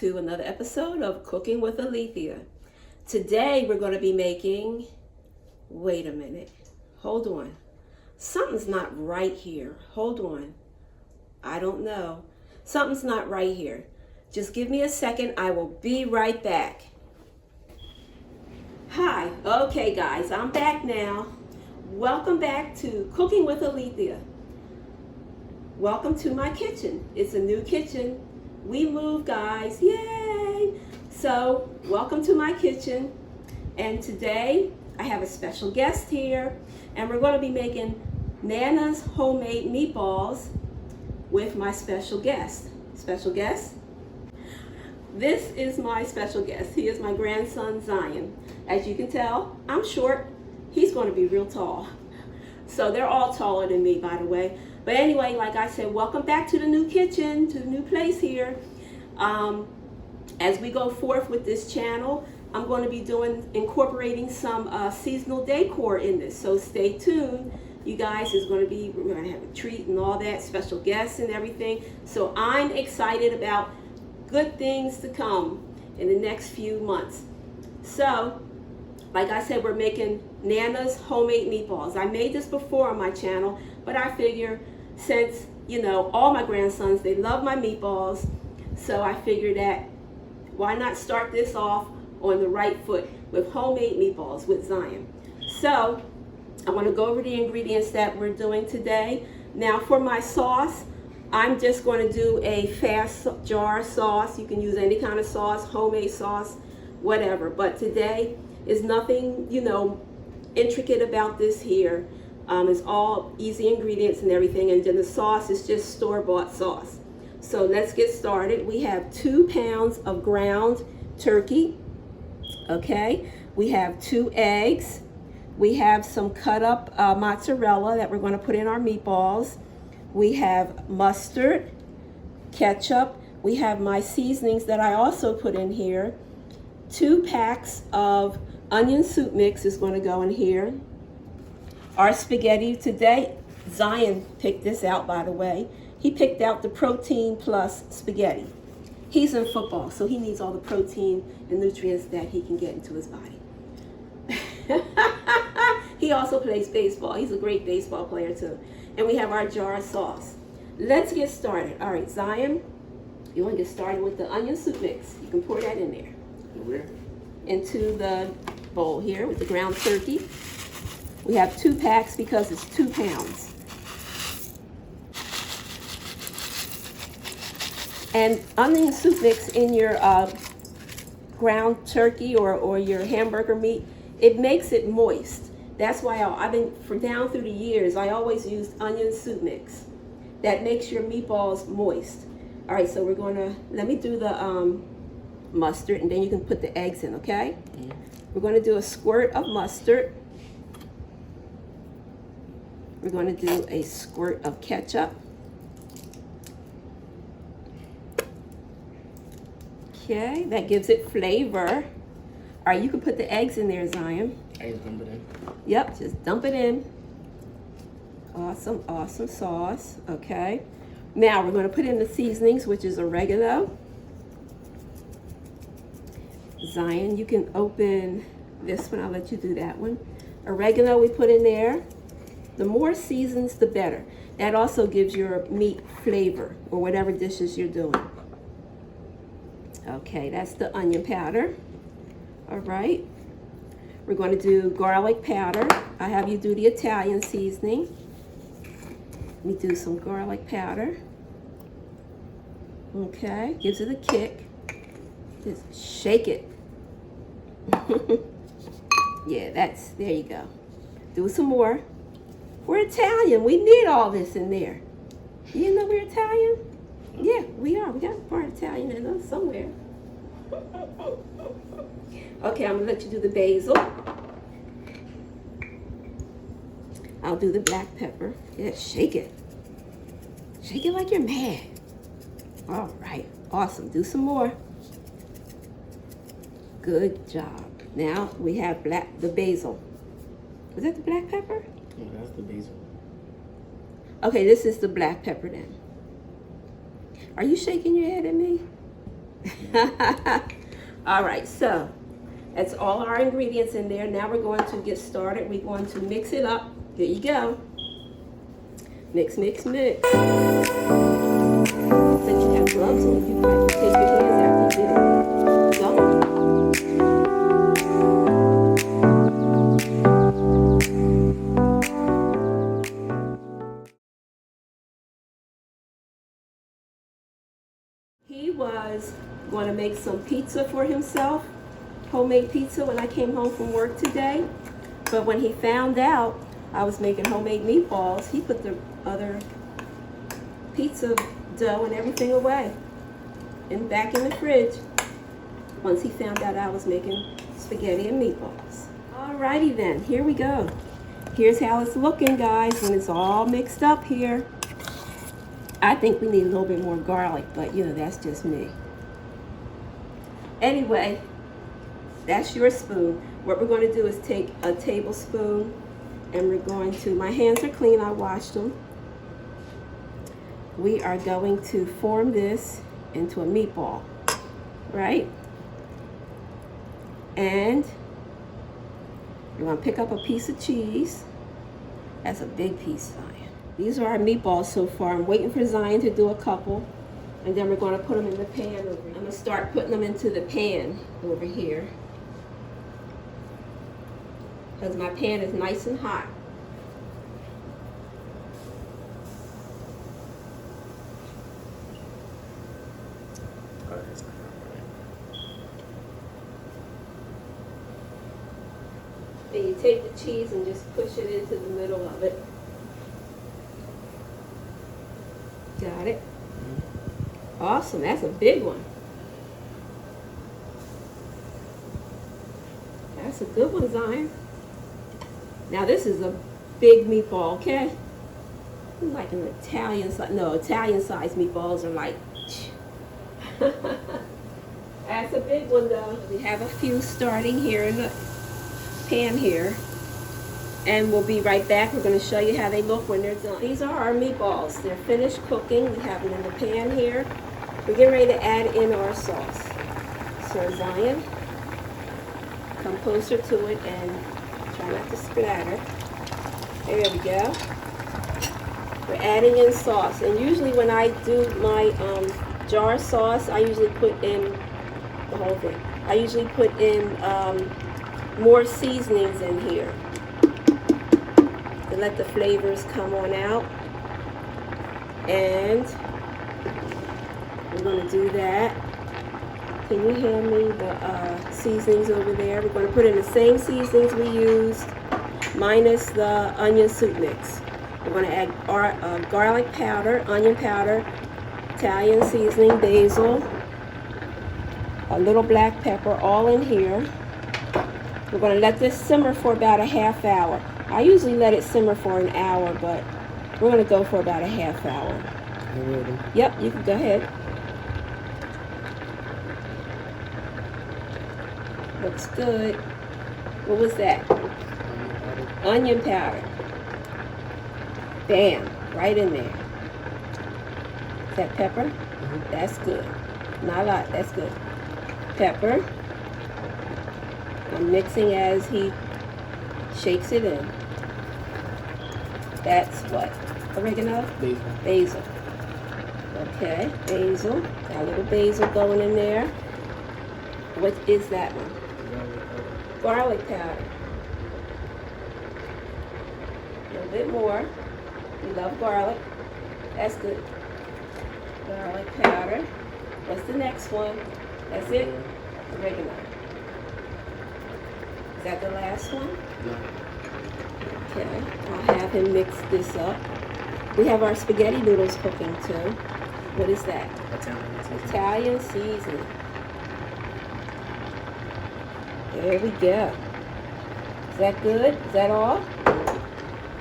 to another episode of Cooking with Alethea. Today we're going to be making, wait a minute, hold on. Something's not right here. Hold on. I don't know. Something's not right here. Just give me a second. I will be right back. Hi. Okay, guys, I'm back now. Welcome back to Cooking with Alethea. Welcome to my kitchen. It's a new kitchen. We moved, guys. Yay! So, welcome to my kitchen. And today, I have a special guest here. And we're going to be making Nana's homemade meatballs with my special guest. Special guest? This is my special guest. He is my grandson, Zion. As you can tell, I'm short. He's going to be real tall. So, they're all taller than me, by the way. But anyway, like I said, welcome back to the new kitchen, to the new place here. As we go forth with this channel, I'm going to be incorporating some seasonal decor in this. So stay tuned. You guys, we're going to have a treat and all that, special guests and everything. So I'm excited about good things to come in the next few months. So, like I said, we're making Nana's homemade meatballs. I made this before on my channel, but I figure since, all my grandsons, they love my meatballs, so I figured that why not start this off on the right foot with homemade meatballs with Zion. So I want to go over the ingredients that we're doing today. Now for my sauce, I'm just going to do a fast jar sauce. You can use any kind of sauce, homemade sauce, whatever. But today is nothing, intricate about this here. It's all easy ingredients and everything, and then the sauce is just store-bought sauce. So let's get started. We have 2 pounds of ground turkey. Okay, we have 2 eggs. We have some cut up mozzarella that we're going to put in our meatballs. We have mustard, ketchup. We have my seasonings that I also put in here. 2 packs of onion soup mix is going to go in here. Our spaghetti today, Zion picked this out, by the way. He picked out the Protein Plus spaghetti. He's in football, so he needs all the protein and nutrients that he can get into his body. He also plays baseball. He's a great baseball player, too. And we have our jar of sauce. Let's get started. All right, Zion, you want to get started with the onion soup mix. You can pour that in there. Where? Into the bowl here with the ground turkey. We have 2 packs because it's 2 pounds. And onion soup mix in your ground turkey or your hamburger meat, it makes it moist. That's why I've been, down through the years, I always used onion soup mix. That makes your meatballs moist. All right, so we're going to, let me do the mustard, and then you can put the eggs in, okay? Mm-hmm. We're going to do a squirt of mustard. We're going to do a squirt of ketchup. Okay, that gives it flavor. All right, you can put the eggs in there, Zion. Eggs, dump it in. Yep, just dump it in. Awesome, awesome sauce. Okay. Now we're going to put in the seasonings, which is oregano. Zion, you can open this one. I'll let you do that one. Oregano we put in there. The more seasons, the better. That also gives your meat flavor or whatever dishes you're doing. Okay, that's the onion powder. All right. We're going to do garlic powder. I have you do the Italian seasoning. Let me do some garlic powder. Okay, gives it a kick. Just shake it. Yeah, there you go. Do some more. We're Italian. We need all this in there. You know we're Italian? Yeah, we are. We got part Italian in us somewhere. Okay, I'm going to let you do the basil. I'll do the black pepper. Yeah, shake it. Shake it like you're mad. All right. Awesome. Do some more. Good job. Now we have the basil. Is that the black pepper? No, that's the basil. Okay, this is the black pepper then. Are you shaking your head at me? All right, so that's all our ingredients in there. Now we're going to get started. We're going to mix it up. Here you go. Mix, mix, mix. Since you have gloves on, you can take your hands after you do it. Go. He was going to make some pizza for himself, homemade pizza, when I came home from work today. But when he found out I was making homemade meatballs, he put the other pizza dough and everything away and back in the fridge once he found out I was making spaghetti and meatballs. Alrighty then, here we go. Here's how it's looking, guys, when it's all mixed up here. I think we need a little bit more garlic, but you know, that's just me. Anyway, that's your spoon. What we're going to do is take a tablespoon and we're going to, my hands are clean, I washed them. We are going to form this into a meatball, right? And you're going to pick up a piece of cheese. That's a big piece, Zion. These are our meatballs so far. I'm waiting for Zion to do a couple, and then we're going to put them in the pan over here. I'm going to start putting them into the pan over here, because my pan is nice and hot. Oh, that's not right. And you take the cheese and just push it into the middle of it. Got it? Awesome, that's a big one. That's a good one, Zion. Now this is a big meatball, okay? Like an Italian size. No, Italian size meatballs are like. That's a big one though. We have a few starting here in the pan here. And we'll be right back. We're going to show you how they look when they're done. These are our meatballs. They're finished cooking. We have them in the pan here. We're getting ready to add in our sauce. So Zion, come closer to it and try not to splatter. There we go. We're adding in sauce. And usually when I do my jar sauce, I usually put in the whole thing. I usually put in more seasonings in here to let the flavors come on out. And we're going to do that. Can you hand me the seasonings over there? We're going to put in the same seasonings we used, minus the onion soup mix. We're going to add our garlic powder, onion powder, Italian seasoning, basil, a little black pepper, all in here. We're going to let this simmer for about a half hour. I usually let it simmer for an hour, but we're going to go for about a half hour. Yep, you can go ahead. Looks good. What was that? Onion powder. Bam, right in there. Is that pepper? That's good. Not a lot, that's good. Pepper. I'm mixing as he shakes it in. That's what? Oregano? Basil. Basil. Okay, basil. Got a little basil going in there. What is that one? Garlic powder. A little bit more. We love garlic. That's good. Garlic powder. What's the next one? That's it? Oregano. Is that the last one? No. Okay, I'll have him mix this up. We have our spaghetti noodles cooking too. What is that? Italian seasoning. There we go. Is that good? Is that all?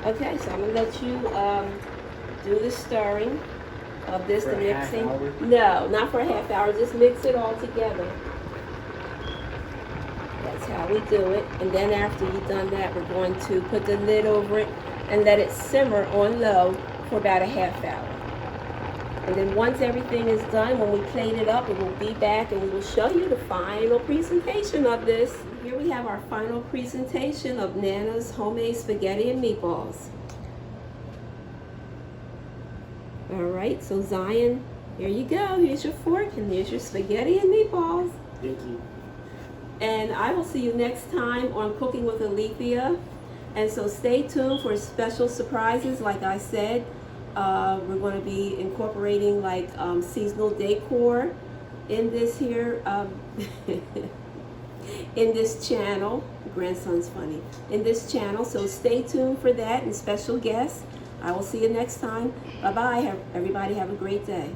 Okay, so I'm gonna let you do the stirring of this, For the a half mixing. hour? No, not for a half hour. Just mix it all together. That's how we do it. And then after you've done that, we're going to put the lid over it and let it simmer on low for about a half hour. And then once everything is done, when we plate it up, we will be back and we will show you the final presentation of this. Here we have our final presentation of Nana's homemade spaghetti and meatballs. All right, so Zion, here you go. Here's your fork and here's your spaghetti and meatballs. Thank you. And I will see you next time on Cooking with Alethea. And so stay tuned for special surprises. Like I said, we're going to be incorporating like seasonal decor in this here, in this channel. Grandson's funny. In this channel, so stay tuned for that and special guests. I will see you next time. Bye-bye. Everybody have a great day.